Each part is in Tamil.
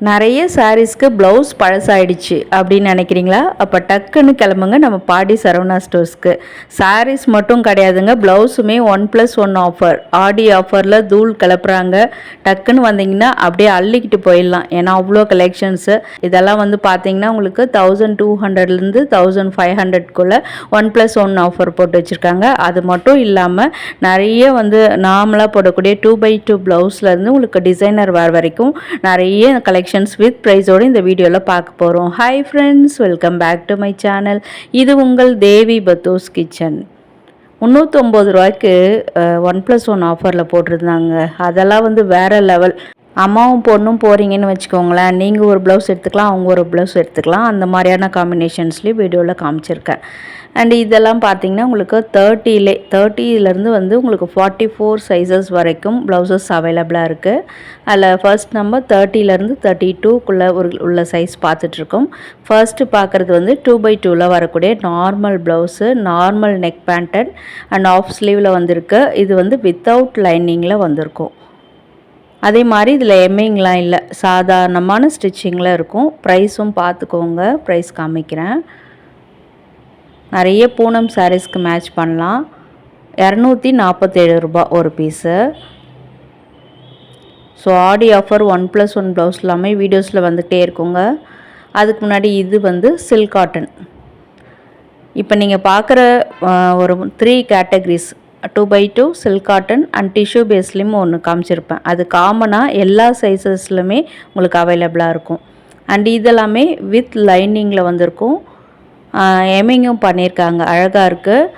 நிறைய சாரீஸ்க்கு ப்ளவுஸ் பழசாயிடுச்சு அப்படின்னு நினைக்கிறீங்களா? அப்போ டக்குன்னு கிளம்புங்க நம்ம பாடி சரவணா ஸ்டோர்ஸ்க்கு. சாரீஸ் மட்டும் கிடையாதுங்க, ப்ளவுஸுமே 1+1 ஆஃபர், ஆடி ஆஃபரில் தூள் கிளப்புறாங்க. டக்குன்னு வந்தீங்கன்னா அப்படியே அள்ளிக்கிட்டு போயிடலாம். ஏன்னா அவ்வளோ கலெக்ஷன்ஸு. இதெல்லாம் வந்து பார்த்தீங்கன்னா உங்களுக்கு 1200லேருந்து 1500க்குள்ளே 1+1 ஆஃபர் போட்டு வச்சுருக்காங்க. அது மட்டும் இல்லாமல் நிறைய வந்து நார்மலாக போடக்கூடிய 2x2 ப்ளவுஸ்லேருந்து உங்களுக்கு டிசைனர் வேர் வரைக்கும் நிறைய கலெக்ஷன்ஸ் வித் ப்ரைஸோடு இந்த வீடியோவில் பார்க்க போகிறோம். Hi friends, welcome back to my channel. இது உங்கள் தேவி பத்தோஸ் கிச்சன். 309 ரூபாய்க்கு 1+1 ஆஃபரில் போட்டிருந்தாங்க. அதெல்லாம் வந்து வேறு லெவல். அம்மாவும் பொண்ணும் போகிறீங்கன்னு வச்சுக்கோங்களேன், நீங்கள் ஒரு ப்ளவுஸ் எடுத்துக்கலாம், அவங்க ஒரு ப்ளவுஸ் எடுத்துக்கலாம். அந்த மாதிரியான காம்பினேஷன்ஸ்லேயும் வீடியோவில் காமிச்சிருக்கேன். அண்ட் இதெல்லாம் பார்த்தீங்கன்னா உங்களுக்கு 30லேருந்து வந்து உங்களுக்கு 44 சைஸஸ் வரைக்கும் ப்ளவுசஸ் அவைலபிளாக இருக்குது. அதில் ஃபர்ஸ்ட் நம்ம 30லேருந்து 32க்குள்ளே உள்ள சைஸ் பார்த்துட்ருக்கோம். ஃபர்ஸ்ட்டு பார்க்குறது வந்து 2x2வில் வரக்கூடிய normal blouse, normal neck banded and half ஸ்லீவில் வந்திருக்கு. இது வந்து வித்தவுட் லைனிங்கில் வந்திருக்கும். அதே மாதிரி இதில் எம்மிங்லாம் இல்லை, சாதாரணமான ஸ்டிச்சிங்கில் இருக்கும். ப்ரைஸும் பார்த்துக்கோங்க, ப்ரைஸ் காமிக்கிறேன். நிறைய பூனம் சாரீஸ்க்கு மேட்ச் பண்ணலாம். 247 ரூபா ஒரு பீஸு. ஸோ ஆடி ஆஃபர் 1+1 ப்ளவுஸ் எல்லாமே வீடியோஸில் வந்துகிட்டே இருக்குங்க. அதுக்கு முன்னாடி இது வந்து சில்க் காட்டன். இப்போ நீங்கள் பார்க்குற ஒரு 3 categories 2x2 silk cotton and tissue பேஸ்லேயும் ஒன்று காமிச்சிருப்பேன். அது காமனாக எல்லா சைஸஸ்லையுமே உங்களுக்கு அவைலபிளாக இருக்கும். அண்ட் இதெல்லாமே வித் லைனிங்கில் வந்திருக்கும். எம்மிங்கும் பண்ணியிருக்காங்க, அழகாக இருக்குது.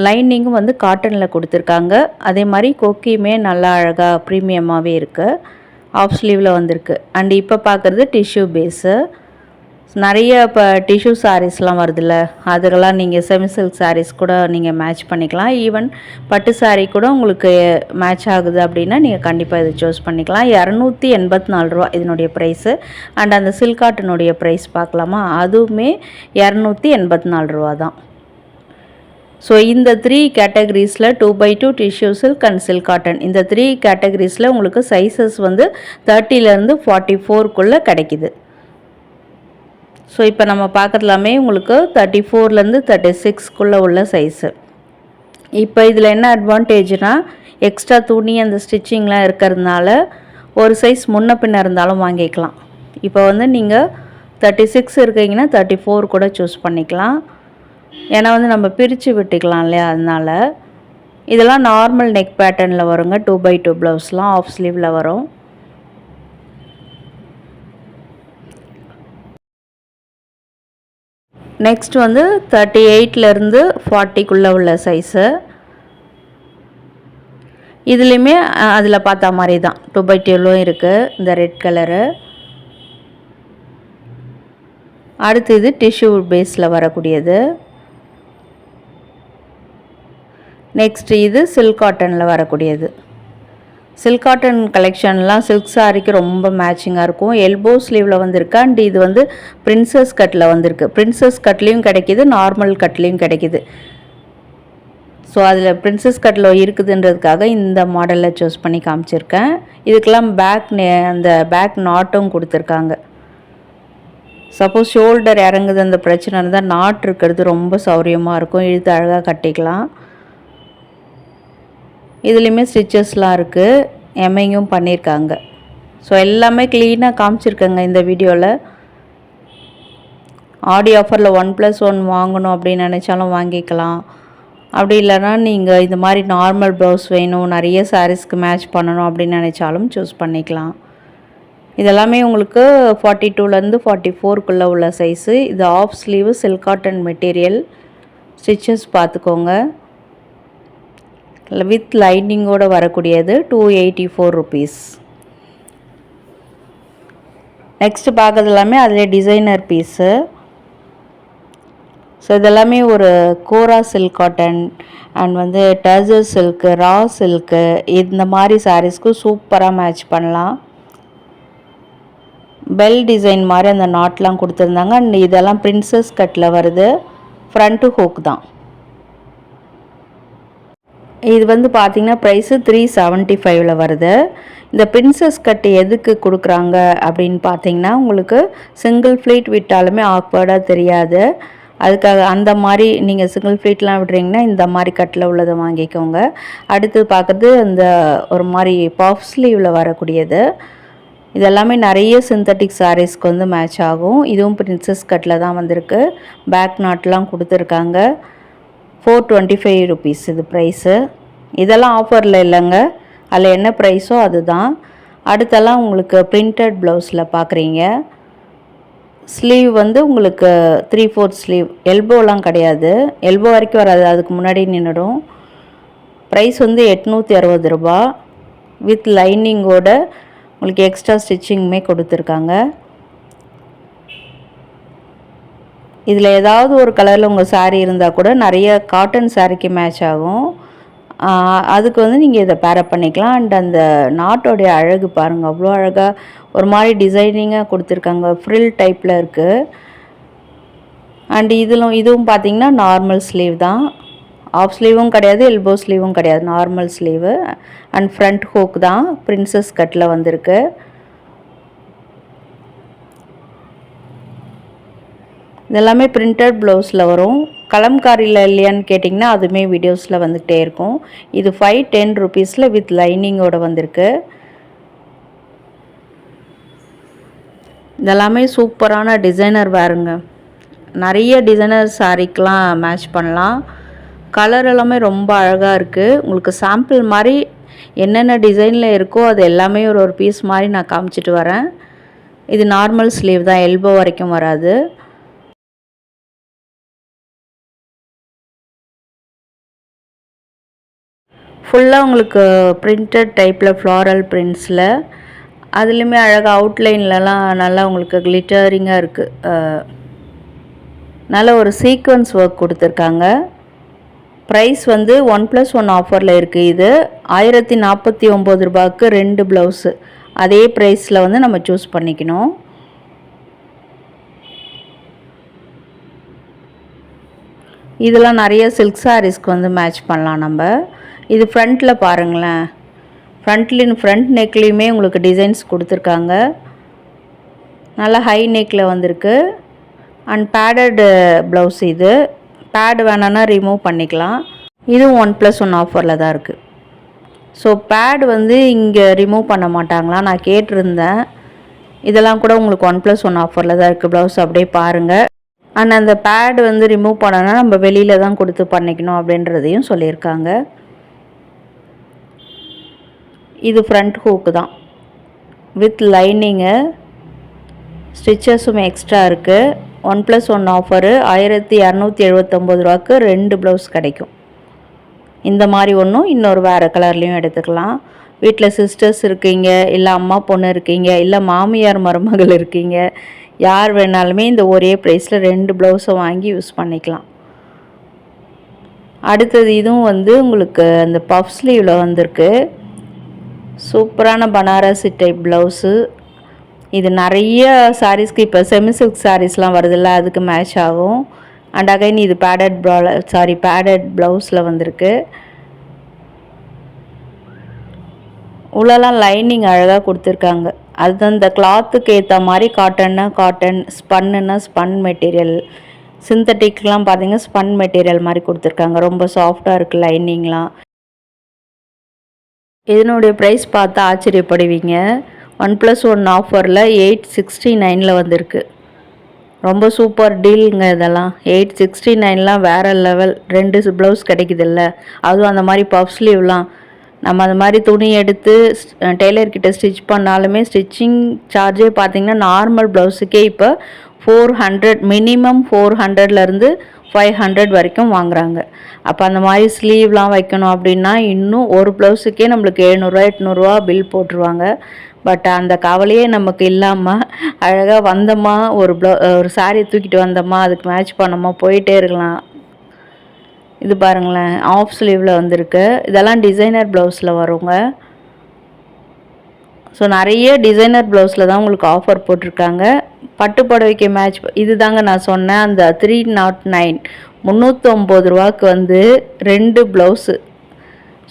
லைனிங்கும் வந்து காட்டனில் கொடுத்துருக்காங்க. அதே மாதிரி கொக்கியுமே நல்லா அழகாக ப்ரீமியமாகவே இருக்குது. ஆஃப் ஸ்லீவில் வந்திருக்கு. அண்ட் இப்போ பார்க்குறது டிஷ்யூ பேஸு. நிறைய இப்போ டிஷ்யூ சாரீஸ்லாம் வருதுல்ல, அதுக்கெல்லாம் நீங்கள் செமி சில்க் சாரீஸ் கூட நீங்கள் மேட்ச் பண்ணிக்கலாம். ஈவன் பட்டு சாரீ கூட உங்களுக்கு மேட்ச் ஆகுது அப்படின்னா நீங்கள் கண்டிப்பாக இதை சூஸ் பண்ணிக்கலாம். 284 ரூபா இதனுடைய ப்ரைஸு. அண்ட் அந்த சில்க் காட்டனுடைய ப்ரைஸ் பார்க்கலாமா, அதுவுமே 284 ரூபா தான். ஸோ இந்த 3 கேட்டகரிஸில் 2x2 tissue silk and silk cotton, இந்த 3 கேட்டகரிஸில் உங்களுக்கு சைஸஸ் வந்து 30லேருந்து 44க்குள்ளே கிடைக்கிது. ஸோ இப்போ நம்ம பார்க்குறதுலாமே உங்களுக்கு 34லேருந்து 36க்குள்ளே உள்ள சைஸு. இப்போ இதில் என்ன அட்வான்டேஜ்னால், எக்ஸ்ட்ரா துணி அந்த ஸ்டிச்சிங்லாம் இருக்கிறதுனால ஒரு சைஸ் முன்ன பின்ன இருந்தாலும் வாங்கிக்கலாம். இப்போ வந்து நீங்கள் 36 இருக்கீங்கன்னா 34 கூட சூஸ் பண்ணிக்கலாம். ஏன்னா வந்து நம்ம பிரித்து விட்டுக்கலாம் இல்லையா, அதனால். இதெல்லாம் நார்மல் நெக் பேட்டர்னில் வருங்க. 2x2 ப்ளவுஸ்லாம் ஆஃப் ஸ்லீவில் வரும். நெக்ஸ்ட் வந்து 38லேருந்து 40க்குள்ளே உள்ள சைஸு. இதுலேயுமே அதில் பார்த்தா மாதிரி தான் 2x2லும் இருக்குது, இந்த ரெட் கலரு. அடுத்து இது டிஷ்யூ பேஸில் வரக்கூடியது. நெக்ஸ்ட் இது சில்க் காட்டனில் வரக்கூடியது. சில்க் காட்டன் கலெக்ஷன்லாம் சில்க் சாரிக்கு ரொம்ப மேட்சிங்காக இருக்கும். எல்போ ஸ்லீவில் வந்திருக்கு. அண்ட் இது வந்து பிரின்சஸ் கட்டில் வந்திருக்கு. பிரின்சஸ் கட்லேயும் கிடைக்கிது, நார்மல் கட்லேயும் கிடைக்கிது. ஸோ அதில் பிரின்சஸ் கட்டில் இருக்குதுன்றதுக்காக இந்த மாடலில் சூஸ் பண்ணி காமிச்சிருக்கேன். இதுக்கெல்லாம் அந்த பேக் நாட்டும் கொடுத்துருக்காங்க. சப்போஸ் ஷோல்டர் இறங்குது அந்த பிரச்சனை இருந்தால் நாட் இருக்கிறது ரொம்ப சௌரியமாக இருக்கும், இழுத்து அழகாக கட்டிக்கலாம். இதுலேயுமே ஸ்டிச்சஸ்லாம் இருக்குது, எம்மிங்கும் பண்ணியிருக்காங்க. ஸோ எல்லாமே க்ளீனாக காமிச்சிருக்கேங்க இந்த வீடியோவில். ஆடி ஆஃபரில் 1+1 வாங்கணும் அப்படின்னு நினச்சாலும் வாங்கிக்கலாம். அப்படி இல்லைனா நீங்கள் இந்த மாதிரி நார்மல் ப்ளவுஸ் வேணும், நிறைய சாரீஸ்க்கு மேட்ச் பண்ணணும் அப்படின்னு நினச்சாலும் சூஸ் பண்ணிக்கலாம். இதெல்லாமே உங்களுக்கு 42லேருந்து 44க்குள்ளே உள்ள சைஸு. இது half sleeve silk cotton material. Stitches பார்த்துக்கோங்க. வித் லைனிங்கோடு வரக்கூடியது 284 ருபீஸ். நெக்ஸ்ட்டு பார்க்குறது எல்லாமே அதில் டிசைனர் பீஸு. ஸோ இதெல்லாமே ஒரு கோரா சில்க் காட்டன் அண்ட் வந்து டர்சர் சில்க்கு, ரா சில்க்கு, இந்த மாதிரி சாரீஸ்க்கு சூப்பராக மேட்ச் பண்ணலாம். பெல் டிசைன் மாதிரி அந்த நாட்லாம் கொடுத்துருந்தாங்க. அண்ட் இதெல்லாம் பிரின்சஸ் கட்டில் வருது. ஃப்ரண்ட்டு ஹூக் தான். இது வந்து பார்த்திங்கன்னா ப்ரைஸு 375ல் வருது. இந்த பிரின்சஸ் கட் எதுக்கு கொடுக்குறாங்க அப்படின்னு பார்த்தீங்கன்னா, உங்களுக்கு சிங்கிள் ஃப்ளீட் விட்டாலுமே ஆக்வர்டாக தெரியாது. அதுக்காக அந்த மாதிரி நீங்கள் சிங்கிள் ஃப்ளீட்லாம் விடுறீங்கன்னா இந்த மாதிரி கட்டில் உள்ளதை வாங்கிக்கோங்க. அடுத்து பார்க்குறது இந்த ஒரு மாதிரி பஃப் ஸ்லீவில் வரக்கூடியது. இதெல்லாமே நிறைய சிந்தட்டிக் சாரீஸ்க்கு வந்து மேட்ச் ஆகும். இதுவும் பிரின்சஸ் கட்டில் தான் வந்திருக்கு. பேக் நாட்லாம் கொடுத்துருக்காங்க. 425 ருபீஸ் இது ப்ரைஸு. இதெல்லாம் ஆஃபரில் இல்லைங்க, அதில் என்ன ப்ரைஸோ அதுதான். அடுத்தெல்லாம் உங்களுக்கு பிரிண்டட் ப்ளவுஸில் பார்க்குறீங்க. ஸ்லீவ் வந்து உங்களுக்கு 3/4 ஸ்லீவ், எல்போலாம் கிடையாது, எல்போ வரைக்கும் வராது, அதுக்கு முன்னாடி நின்றுடும். ப்ரைஸ் வந்து 860 ரூபா. வித் லைனிங்கோட உங்களுக்கு எக்ஸ்ட்ரா ஸ்டிச்சிங்குமே கொடுத்துருக்காங்க. இதில் ஏதாவது ஒரு கலரில் உங்கள் சாரீ இருந்தால் கூட நிறைய காட்டன் சாரீக்கு மேட்ச் ஆகும். அதுக்கு வந்து நீங்கள் இதை பேரப் பண்ணிக்கலாம். அண்ட் அந்த நாட்டோடைய அழகு பாருங்கள், அவ்வளோ அழகாக ஒரு மாதிரி டிசைனிங்காக கொடுத்துருக்காங்க. ஃப்ரில் டைப்பில் இருக்குது. அண்ட் இதுவும் பார்த்திங்கன்னா நார்மல் ஸ்லீவ் தான். ஆஃப் ஸ்லீவும் கிடையாது, எல்போ ஸ்லீவும் கிடையாது, normal sleeve. And front hook தான் பிரின்சஸ் கட்டில் வந்திருக்கு. இதெல்லாமே பிரிண்டட் ப்ளவுஸில் வரும். கலம்காரியில் இல்லையான்னு கேட்டிங்கன்னா அதுவுமே வீடியோஸில் வந்துகிட்டே இருக்கும். இது 510 ருபீஸில் வித் லைனிங்கோடு வந்திருக்கு. இதெல்லாமே சூப்பரான டிசைனர் வேறுங்க. நிறைய டிசைனர் சாரீக்கெலாம் மேட்ச் பண்ணலாம். கலர் எல்லாமே ரொம்ப அழகாக இருக்குது. உங்களுக்கு சாம்பிள் மாதிரி என்னென்ன டிசைனில் இருக்கோ அது எல்லாமே ஒரு பீஸ் மாதிரி நான் காமிச்சிட்டு வரேன். இது நார்மல் ஸ்லீவ் தான், எல்போ வரைக்கும் வராது. ஃபுல்லாக உங்களுக்கு பிரிண்டட் டைப்பில் ஃப்ளாரல் பிரிண்ட்ஸில், அதுலேயுமே அழகாக அவுட்லைன்லலாம் நல்லா உங்களுக்கு கிளிட்டரிங்காக இருக்குது. நல்ல ஒரு சீக்வன்ஸ் ஒர்க் கொடுத்துருக்காங்க. ப்ரைஸ் வந்து 1+1 ஆஃபரில் இருக்குது. இது 1049 ரூபாய்க்கு 2 ப்ளவுஸு. அதே ப்ரைஸில் வந்து நம்ம சூஸ் பண்ணிக்கணும். இதெல்லாம் நிறைய சில்க் சாரீஸ்க்கு வந்து மேட்ச் பண்ணலாம் நம்ம. இது ஃப்ரண்ட்டில் பாருங்களேன், ஃப்ரண்ட் நெக்லேயுமே உங்களுக்கு டிசைன்ஸ் கொடுத்துருக்காங்க. நல்லா ஹை நெக்கில் வந்திருக்கு. And padded blouse. இது பேட் வேணான்னா ரிமூவ் பண்ணிக்கலாம். இதுவும் 1+1 ஆஃபரில் தான் இருக்குது. ஸோ பேட் வந்து இங்கே ரிமூவ் பண்ண மாட்டாங்களா, நான் கேட்டிருந்தேன். இதெல்லாம் கூட உங்களுக்கு 1+1 ஆஃபரில் தான் இருக்குது. ப்ளவுஸ் அப்படியே பாருங்கள். அண்ட் அந்த பேட் வந்து ரிமூவ் பண்ணோன்னா நம்ம வெளியில் தான் கொடுத்து பண்ணிக்கணும் அப்படின்றதையும் சொல்லியிருக்காங்க. இது ஃப்ரண்ட் ஹூக்கு தான் வித் லைனிங்கு, ஸ்டிச்சஸும் எக்ஸ்ட்ரா இருக்குது. 1+1 ஆஃபரு 1279 ரூபாய்க்கு 2 ப்ளவுஸ் கிடைக்கும். இந்த மாதிரி ஒன்றும் இன்னொரு வேறு கலர்லேயும் எடுத்துக்கலாம். வீட்டில் சிஸ்டர்ஸ் இருக்கீங்க, இல்லை அம்மா பொண்ணு இருக்கீங்க, இல்லை மாமியார் மருமகள் இருக்கீங்க, யார் வேணாலுமே இந்த ஒரே ப்ரைஸில் 2 ப்ளவுஸை வாங்கி யூஸ் பண்ணிக்கலாம். அடுத்தது இதுவும் வந்து உங்களுக்கு அந்த பஃப் ஸ்லீவில் வந்திருக்கு. சூப்பரான பனாரசி டைப் ப்ளவுஸு. இது நிறைய சாரீஸ்க்கு இப்போ செமி சில்க் சாரீஸ்லாம் வருதில்ல, அதுக்கு மேட்ச் ஆகும். அண்ட் அகைன் இது பேடட் ப்ளவுஸில் வந்திருக்கு. உள்ளலாம் லைனிங் அழகாக கொடுத்துருக்காங்க. அது அந்த கிளாத்துக்கு ஏற்ற மாதிரி காட்டன்னா காட்டன், ஸ்பன்னுன்னா ஸ்பன் மெட்டீரியல், சிந்தட்டிக்லாம் பார்த்தீங்கன்னா ஸ்பன் மெட்டீரியல் மாதிரி கொடுத்துருக்காங்க. ரொம்ப சாஃப்டாக இருக்குது லைனிங்லாம். இதனுடைய ப்ரைஸ் பார்த்தா ஆச்சரியப்படுவீங்க. 1+1 ஆஃபரில் 869ல் வந்திருக்கு. ரொம்ப சூப்பர் டீலுங்க இதெல்லாம். 869லாம் வேறு லெவல். 2 ப்ளவுஸ் கிடைக்குதில்ல, அதுவும் அந்த மாதிரி பஃப் ஸ்லீவ்லாம். நம்ம அந்த மாதிரி துணி எடுத்து டெய்லர்கிட்ட ஸ்டிச் பண்ணாலுமே ஸ்டிச்சிங் சார்ஜே பார்த்திங்கன்னா நார்மல் ப்ளவுஸுக்கே இப்போ 400, மினிமம் 400லேருந்து 500 வரைக்கும் வாங்குகிறாங்க. அப்போ அந்த மாதிரி ஸ்லீவ்லாம் வைக்கணும் அப்படின்னா இன்னும் ஒரு ப்ளவுஸுக்கே நம்மளுக்கு 700 800 பில் போட்டுருவாங்க. பட் அந்த கவலையே நமக்கு இல்லாமல் அழகாக வந்தோமா, ஒரு சாரீ தூக்கிட்டு வந்தோமா, அதுக்கு மேட்ச் பண்ணோமா, போயிட்டே இருக்கலாம். இது பாருங்களேன், ஆஃப் ஸ்லீவில் வந்திருக்கு. இதெல்லாம் டிசைனர் ப்ளவுஸில் வருங்க. ஸோ நிறைய டிசைனர் ப்ளவுஸில் தான் உங்களுக்கு ஆஃபர் போட்டிருக்காங்க. பட்டு புடவைக்கு மேட்ச். இது தாங்க நான் சொன்னேன், அந்த 309 309 ரூபாய்க்கு வந்து 2 ப்ளவுஸு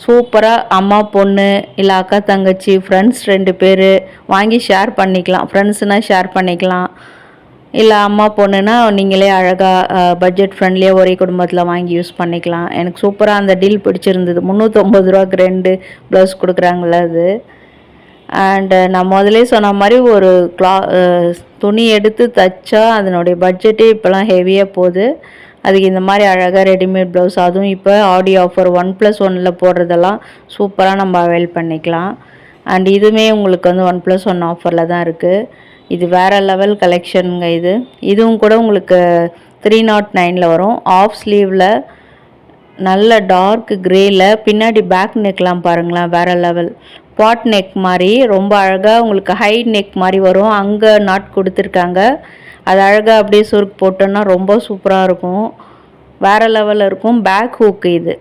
சூப்பராக அம்மா பொண்ணு இல்லை அக்கா தங்கச்சி ஃப்ரெண்ட்ஸ் 2 பேர் வாங்கி ஷேர் பண்ணிக்கலாம். ஃப்ரெண்ட்ஸுனால் ஷேர் பண்ணிக்கலாம். இல்லை அம்மா பொண்ணுன்னா நீங்களே அழகாக பட்ஜெட் ஃப்ரெண்ட்லியாக ஒரே குடும்பத்தில் வாங்கி யூஸ் பண்ணிக்கலாம். எனக்கு சூப்பராக அந்த டீல் பிடிச்சிருந்தது. 350 ரூபாய்க்கு 2 ப்ளவுஸ் கொடுக்குறாங்கள அது. அண்டு நான் முதலே சொன்ன மாதிரி ஒரு துணி எடுத்து தைச்சா அதனுடைய பட்ஜெட்டே இப்போலாம் ஹெவியாக போகுது. அதுக்கு இந்த மாதிரி அழகாக ரெடிமேட் ப்ளவுஸ், அதுவும் இப்போ ஆடி ஆஃபர் 1+1 போடுறதெல்லாம் சூப்பராக நம்ம அவைல் பண்ணிக்கலாம். அண்ட் இதுவுமே உங்களுக்கு வந்து 1+1 ஆஃபரில் தான் இருக்குது. இது வேறு லெவல் கலெக்ஷனுங்க. இதுவும் கூட உங்களுக்கு 309 வரும். ஆஃப் ஸ்லீவில் நல்ல டார்க் கிரேயில் பின்னாடி பேக் நெக்லாம் பாருங்களேன், வேறு லெவல். பாட் நெக் மாதிரி ரொம்ப அழகாக உங்களுக்கு ஹை நெக் மாதிரி வரும். அங்கே நாட் கொடுத்துருக்காங்க. அது அழகாக அப்படியே சுருக்கு போட்டோன்னா ரொம்ப சூப்பராக இருக்கும், வேறு லெவலில் இருக்கும். பேக் ஹூக்கு, இது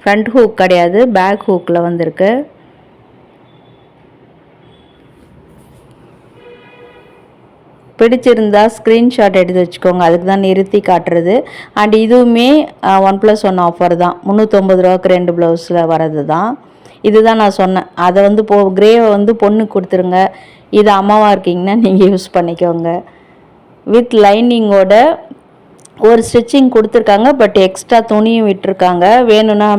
ஃப்ரண்ட் ஹூக் கிடையாது, பேக் ஹூக்கில் வந்திருக்கு. பிடிச்சிருந்தா ஸ்க்ரீன்ஷாட் எடுத்து வச்சுக்கோங்க, அதுக்கு தான் நிறுத்தி காட்டுறது. அண்ட் இதுவுமே 1+1 ஆஃபர் தான். 350 ரூபாய்க்கு 2 ப்ளவுஸில் வர்றது தான். இதுதான் நான் சொன்னேன். அதை வந்து கிரேவை வந்து பொண்ணுக்கு கொடுத்துருங்க, இது அம்மாவாக இருக்கீங்கன்னா நீங்கள் யூஸ் பண்ணிக்கோங்க. வித் லைனிங்கோட ஒரு ஸ்டிச்சிங் கொடுத்துருக்காங்க, பட் எக்ஸ்ட்ரா துணியும் விட்டுருக்காங்க. வேணும்னா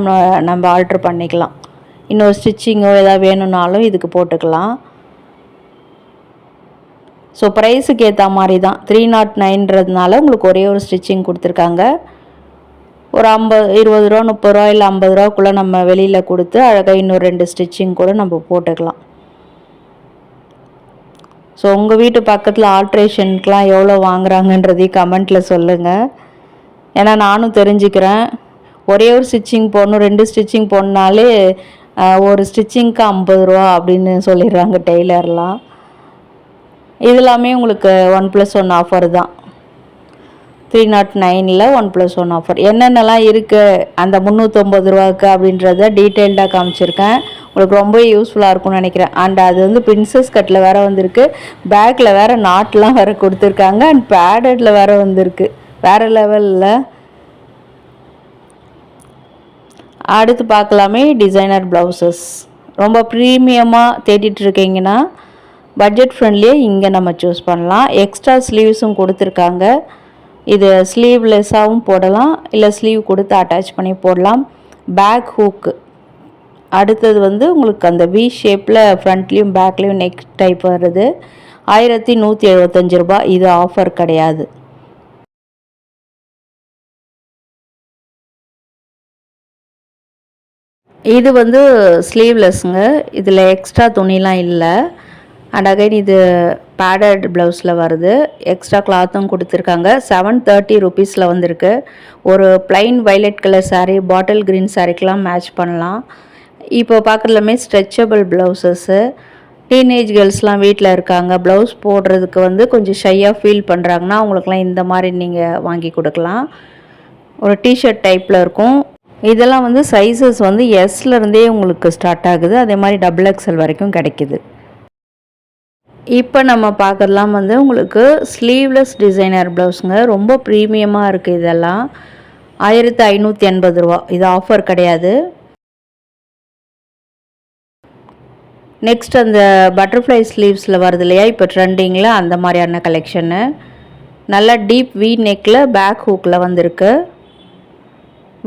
நம்ம ஆல்ட்ரு பண்ணிக்கலாம். இன்னொரு ஸ்டிச்சிங்கோ எதாவது வேணும்னாலும் இதுக்கு போட்டுக்கலாம். ஸோ ப்ரைஸுக்கு ஏற்ற மாதிரி தான். 309ன்றதுனால உங்களுக்கு ஒரே ஒரு ஸ்டிச்சிங் கொடுத்துருக்காங்க. ஒரு 20 ரூபா 30 ரூபா இல்லை 50 ரூபாக்குள்ளே நம்ம வெளியில் கொடுத்து அழகாக இன்னொரு 2 ஸ்டிச்சிங் கூட நம்ம போட்டுக்கலாம். ஸோ உங்கள் வீட்டு பக்கத்தில் ஆல்ட்ரேஷனுக்கெலாம் எவ்வளோ வாங்குறாங்கன்றதையும் கமெண்ட்டில் சொல்லுங்கள். ஏன்னா நானும் தெரிஞ்சுக்கிறேன். ஒரே ஒரு ஸ்டிச்சிங் போடணும், 2 ஸ்டிச்சிங் போடனாலே ஒரு ஸ்டிச்சிங்க்கு 50 ரூபா அப்படின்னு சொல்லிடுறாங்க டெய்லர்லாம். இது எல்லாமே உங்களுக்கு 1+1 ஆஃபர் தான். 309 1+1 ஆஃபர். என்னென்னலாம் இருக்குது அந்த 350 ரூபாய்க்கு அப்படின்றத டீட்டெயில்டாக காமிச்சிருக்கேன். உங்களுக்கு ரொம்ப யூஸ்ஃபுல்லாக இருக்கும்னு நினைக்கிறேன். அண்ட் அது வந்து பிரின்சஸ் கட்டில் வேறு வந்திருக்கு, பேக்கில் வேறு நாட்லாம் வேறு கொடுத்துருக்காங்க, அண்ட் பேடடில் வேறு வந்திருக்கு, வேறு லெவலில். அடுத்து பார்க்கலாமே டிசைனர் ப்ளவுசஸ். ரொம்ப ப்ரீமியமாக தேடிட்டு இருக்கீங்கன்னா பட்ஜெட் ஃப்ரெண்ட்லியாக இங்கே நம்ம சூஸ் பண்ணலாம். எக்ஸ்ட்ரா ஸ்லீவ்ஸும் கொடுத்துருக்காங்க. இது ஸ்லீவ்லெஸ்ஸாகவும் போடலாம், இல்லை ஸ்லீவ் கொடுத்து அட்டாச் பண்ணி போடலாம். Back hook. அடுத்தது வந்து உங்களுக்கு அந்த வி ஷேப்பில் ஃப்ரண்ட்லேயும் பேக்லேயும் நெக் டைப் வருது. 1175 ரூபா. இது ஆஃபர் கிடையாது. இது வந்து ஸ்லீவ்லெஸ்ஸுங்க. இதில் எக்ஸ்ட்ரா துணிலாம் இல்லை. அண்ட் அகைன் இது பேடட் ப்ளவுஸில் வருது. எக்ஸ்ட்ரா கிளாத்தும் கொடுத்துருக்காங்க. 730 ருபீஸில் வந்திருக்கு. ஒரு plain violet colour sari, bottle green சாரீக்கெலாம் மேட்ச் பண்ணலாம். இப்போ பார்க்குறதுலாமே ஸ்ட்ரெச்சபிள் ப்ளவுசஸ்ஸு. டீனேஜ் கேர்ள்ஸ்லாம் வீட்டில் இருக்காங்க, ப்ளவுஸ் போடுறதுக்கு வந்து கொஞ்சம் ஷையாக ஃபீல் பண்ணுறாங்கன்னா அவங்களுக்குலாம் இந்த மாதிரி நீங்கள் வாங்கி கொடுக்கலாம். ஒரு டிஷர்ட் டைப்பில் இருக்கும். இதெல்லாம் வந்து சைஸஸ் வந்து எஸ்லேருந்தே உங்களுக்கு ஸ்டார்ட் ஆகுது, அதே மாதிரி XXL வரைக்கும் கிடைக்கிது. இப்போ நம்ம பார்க்குறதுலாம் வந்து உங்களுக்கு ஸ்லீவ்லெஸ் டிசைனர் ப்ளவுஸுங்க. ரொம்ப ப்ரீமியமாக இருக்குது. இதெல்லாம் 1580 ரூபா. இது ஆஃபர் கிடையாது. நெக்ஸ்ட் அந்த பட்டர்ஃப்ளை ஸ்லீவ்ஸில் வருது இல்லையா, இப்போ ட்ரெண்டிங்கில் அந்த மாதிரியான கலெக்ஷனு. நல்லா டீப் வி நெக்கில் பேக் ஹூக்கில் வந்திருக்கு.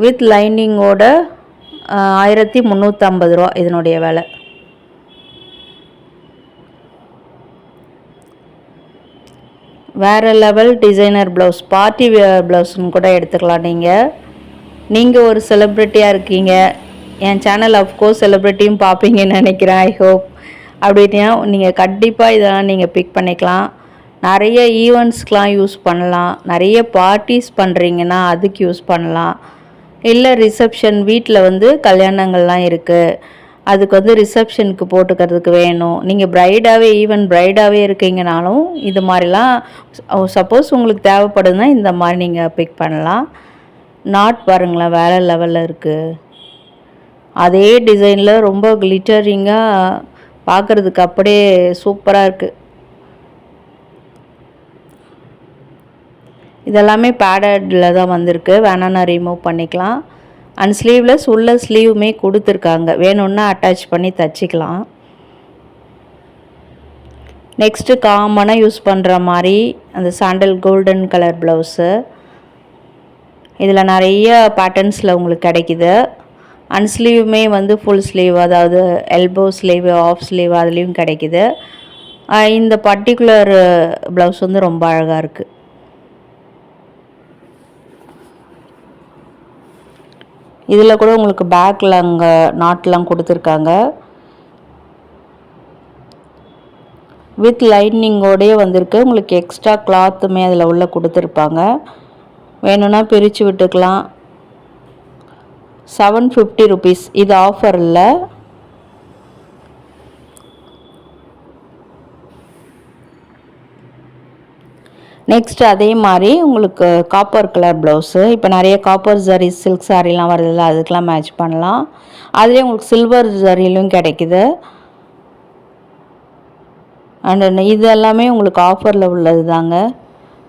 வித் லைனிங்கோட 1350 ரூபா இதனுடைய விலை. வேறு level designer blouse, party wear ப்ளவுஸ்னு கூட எடுத்துக்கலாம். நீங்கள் ஒரு செலிப்ரிட்டியாக இருக்கீங்க, என் சேனல் அஃப்கோர்ஸ் செலிப்ரிட்டியும் பார்ப்பீங்கன்னு நினைக்கிறேன், ஐ ஹோப். அப்படின்னா நீங்கள் கண்டிப்பாக இதெல்லாம் நீங்கள் பிக் பண்ணிக்கலாம். நிறைய ஈவெண்ட்ஸ்க்கெலாம் யூஸ் பண்ணலாம். நிறைய பார்ட்டிஸ் பண்ணுறீங்கன்னா அதுக்கு யூஸ் பண்ணலாம். இல்லை ரிசப்ஷன், வீட்டில் வந்து கல்யாணங்கள்லாம் இருக்குது, அதுக்கு வந்து ரிசப்ஷனுக்கு போட்டுக்கிறதுக்கு வேணும். நீங்கள் ப்ரைடாகவே, ஈவன் ப்ரைடாகவே இருக்கீங்கனாலும் இது மாதிரிலாம் சப்போஸ் உங்களுக்கு தேவைப்படுதுன்னா இந்த மாதிரி நீங்கள் பிக் பண்ணலாம். நாட் பாருங்களேன், வேறு லெவலில் இருக்குது. அதே டிசைனில் ரொம்ப கிளிட்டரிங்காக பார்க்குறதுக்கு அப்படியே சூப்பராக இருக்குது. இதெல்லாமே பேடடில் தான் வந்திருக்கு, வேணா நான் ரிமூவ் பண்ணிக்கலாம். அண்ட் ஸ்லீவ்லெஸ் உள்ள ஸ்லீவுமே கொடுத்துருக்காங்க, வேணும்னா அட்டாச் பண்ணி தச்சுக்கலாம். நெக்ஸ்ட்டு காமனாக யூஸ் பண்ணுற மாதிரி அந்த சாண்டல் கோல்டன் கலர் ப்ளவுஸு. இதில் நிறைய பேட்டர்ன்ஸில் உங்களுக்கு கிடைக்கிது. அண்ட் ஸ்லீவுமே வந்து ஃபுல் ஸ்லீவ், அதாவது எல்போ ஸ்லீவ், ஆஃப் ஸ்லீவ் அதுலேயும் கிடைக்கிது. இந்த பர்டிகுலர் ப்ளவுஸ் வந்து ரொம்ப அழகாக இருக்குது. இதில் கூட உங்களுக்கு பேக்கில் அங்கே நாட்லாம் கொடுத்துருக்காங்க. வித் லைனிங்கோடையே வந்திருக்கு. உங்களுக்கு எக்ஸ்ட்ரா கிளாத்துமே அதில் உள்ள கொடுத்துருப்பாங்க, வேணும்னா பிரித்து விட்டுக்கலாம். 750 rupees. இது ஆஃபர் இல்லை. நெக்ஸ்ட் அதே மாதிரி உங்களுக்கு காப்பர் கலர் ப்ளவுஸு. இப்போ நிறைய காப்பர் ஜரி சில்க் சாரீலாம் வருதில்ல, அதுக்கெலாம் மேட்ச் பண்ணலாம். அதுலேயே உங்களுக்கு சில்வர் ஜரியிலும் கிடைக்குது. அண்ட் இது எல்லாமே உங்களுக்கு ஆஃபரில் உள்ளது தாங்க.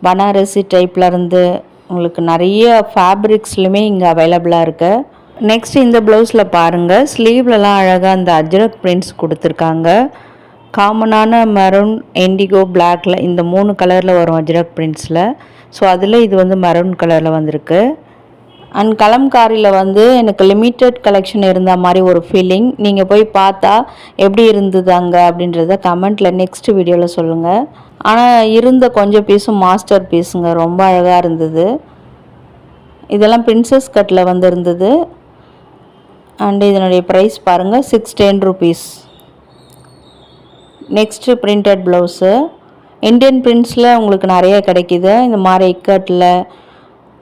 பனாரசி டைப்லேருந்து உங்களுக்கு நிறைய ஃபேப்ரிக்ஸ்லையுமே இங்கே அவைலபிளாக இருக்குது. நெக்ஸ்ட் இந்த ப்ளவுஸில் பாருங்கள், ஸ்லீவ்லலாம் அழகாக அந்த அஜ்ரக் பிரிண்ட்ஸ் கொடுத்துருக்காங்க. காமனான மெரூன், இண்டிகோ, பிளாக்ல இந்த 3 கலரில் வரும் அஜ்ரக் பிரிண்ட்ஸில். ஸோ அதில் இது வந்து மெரூன் கலரில் வந்திருக்கு. அண்ட் கலம்காரியில் வந்து எனக்கு லிமிட்டட் கலெக்ஷன் இருந்த மாதிரி ஒரு ஃபீலிங். நீங்கள் போய் பார்த்தா எப்படி இருந்தது அங்கே அப்படின்றத கமெண்ட்டில் நெக்ஸ்ட் வீடியோவில் சொல்லுங்கள். ஆனால் இருந்த கொஞ்சம் பீஸும் மாஸ்டர் பீஸுங்க, ரொம்ப அழகாக இருந்தது. இதெல்லாம் பிரின்சஸ் கட்டில் வந்து இருந்தது. அண்ட் இதனுடைய ப்ரைஸ் பாருங்கள், 610 rupees. Next printed blouse. Indian பிரிண்ட்ஸில் உங்களுக்கு நிறைய கிடைக்கிது. இந்த மாதிரி இக்கட்டில்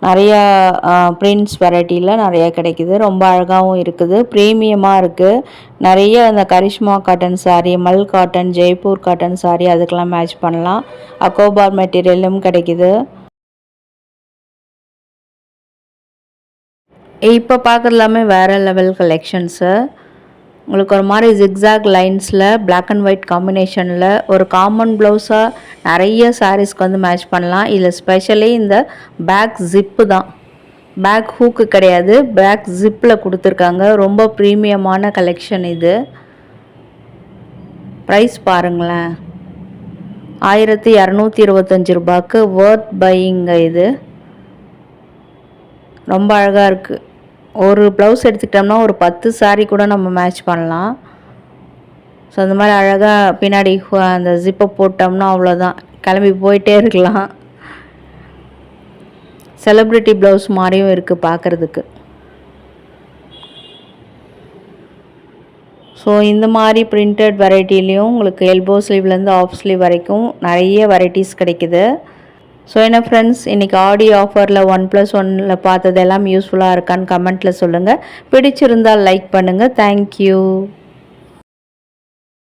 நிறையா பிரிண்ட்ஸ் வெரைட்டியில் நிறையா கிடைக்கிது. ரொம்ப அழகாகவும் இருக்குது, ப்ரீமியமாக இருக்குது. நிறைய அந்த கரிஷ்மா காட்டன் சாரீ, மல் காட்டன், ஜெய்ப்பூர் காட்டன் சாரீ அதுக்கெலாம் மேட்ச் பண்ணலாம். அக்கோபார் மெட்டீரியலும் கிடைக்கிது. இப்போ பார்க்குறது எல்லாமே வேறு லெவல் கலெக்ஷன்ஸு. உங்களுக்கு ஒரு மாதிரி ஜிக்ஸாக் லைன்ஸில் பிளாக் அண்ட் ஒயிட் காம்பினேஷனில் ஒரு காமன் ப்ளவுஸாக நிறைய சாரீஸ்க்கு வந்து மேட்ச் பண்ணலாம். இதில் ஸ்பெஷலி இந்த பேக் ஜிப்பு தான், பேக் ஹூக்கு கிடையாது, பேக் ஜிப்பில் கொடுத்துருக்காங்க. ரொம்ப ப்ரீமியமான கலெக்ஷன் இது. ப்ரைஸ் பாருங்களேன், 1225 ரூபாய்க்கு வொர்த் பையிங்க. இது ரொம்ப அழகாக இருக்குது. ஒரு ப்ளவுஸ் எடுத்துக்கிட்டோம்னா ஒரு 10 சாரீ கூட நம்ம மேட்ச் பண்ணலாம். ஸோ அந்த மாதிரி அழகாக பின்னாடி அந்த ஜிப்பை போட்டோம்னா அவ்வளோதான், கிளம்பி போயிட்டே இருக்கலாம். செலிப்ரிட்டி ப்ளவுஸ் மாதிரியும் இருக்குது பார்க்குறதுக்கு. ஸோ இந்த மாதிரி பிரிண்டட் வெரைட்டிலையும் உங்களுக்கு எல்போ ஸ்லீவ்லேருந்து ஆஃப் ஸ்லீவ் வரைக்கும் நிறைய வெரைட்டிஸ் கிடைக்குது. ஸோ என்ன ஃப்ரெண்ட்ஸ், இன்றைக்கி ஆடி ஆஃபரில் 1+1 பார்த்தது எல்லாம் யூஸ்ஃபுல்லாக இருக்கான்னு கமெண்ட்டில் சொல்லுங்கள். பிடிச்சிருந்தால் லைக் பண்ணுங்கள். தேங்க்யூ.